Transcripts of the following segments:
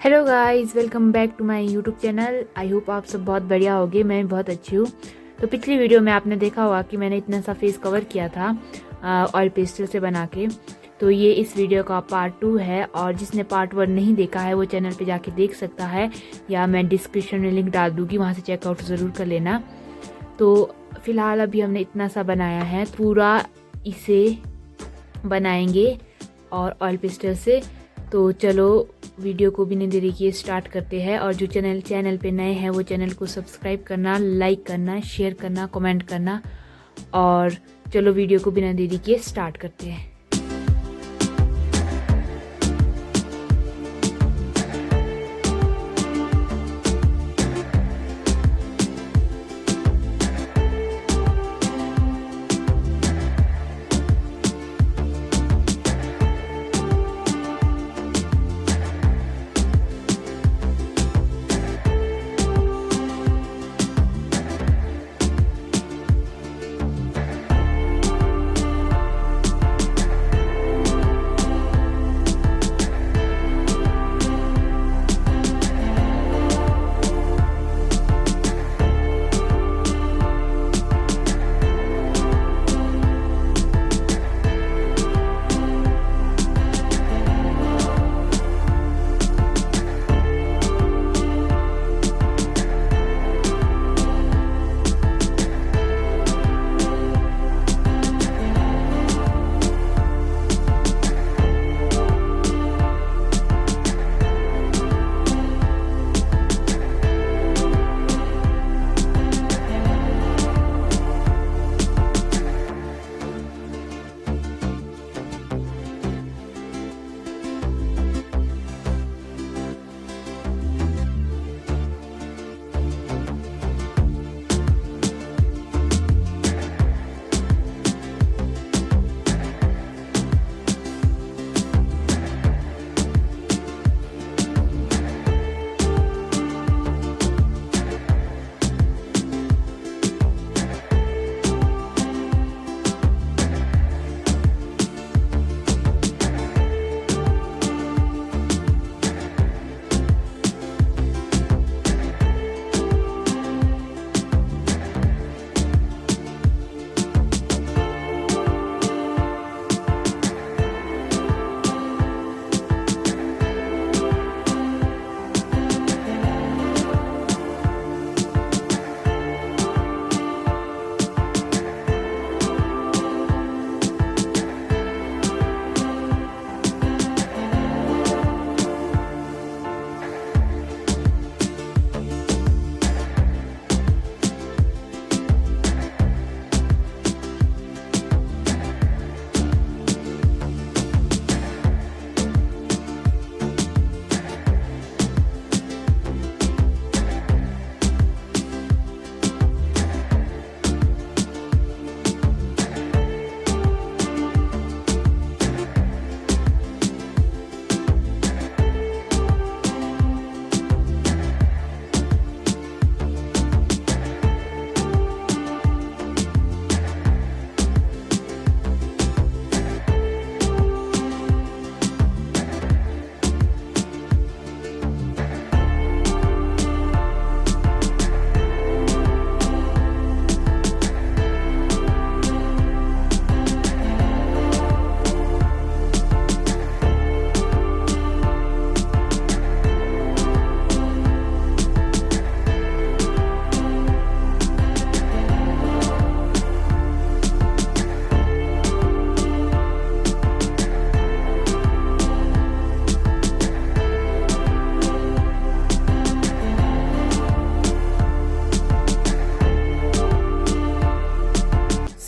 Hello guys, welcome back to my YouTube channel. I hope आप सब बहुत बढ़िया होगे। मैं बहुत अच्छी हूँ। तो पिछली वीडियो में आपने देखा होगा कि मैंने इतना सा फेस कवर किया था ऑयल पेस्टल से बना के। तो ये इस वीडियो का पार्ट 2 है, और जिसने पार्ट 1 नहीं देखा है वो चैनल पे जाके देख सकता है, या मैं डिस्क्रिप्शन में लिंक डाल दूँगी, वहाँ से चेकआउट ज़रूर कर लेना। तो फ़िलहाल अभी हमने इतना सा बनाया है, पूरा इसे बनाएंगे और ऑयल पेस्टल से। तो चलो वीडियो को बिना देरी किए स्टार्ट करते हैं। और जो चैनल पे नए हैं वो चैनल को सब्सक्राइब करना, लाइक करना, शेयर करना, कमेंट करना। और चलो वीडियो को बिना देरी किए स्टार्ट करते हैं।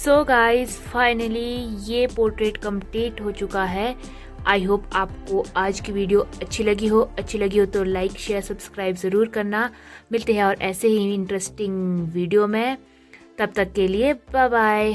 सो गाइस, फाइनली ये पोर्ट्रेट कंप्लीट हो चुका है। आई होप आपको आज की वीडियो अच्छी लगी हो तो लाइक, शेयर, सब्सक्राइब ज़रूर करना। मिलते हैं और ऐसे ही इंटरेस्टिंग वीडियो में। तब तक के लिए बाय बाय।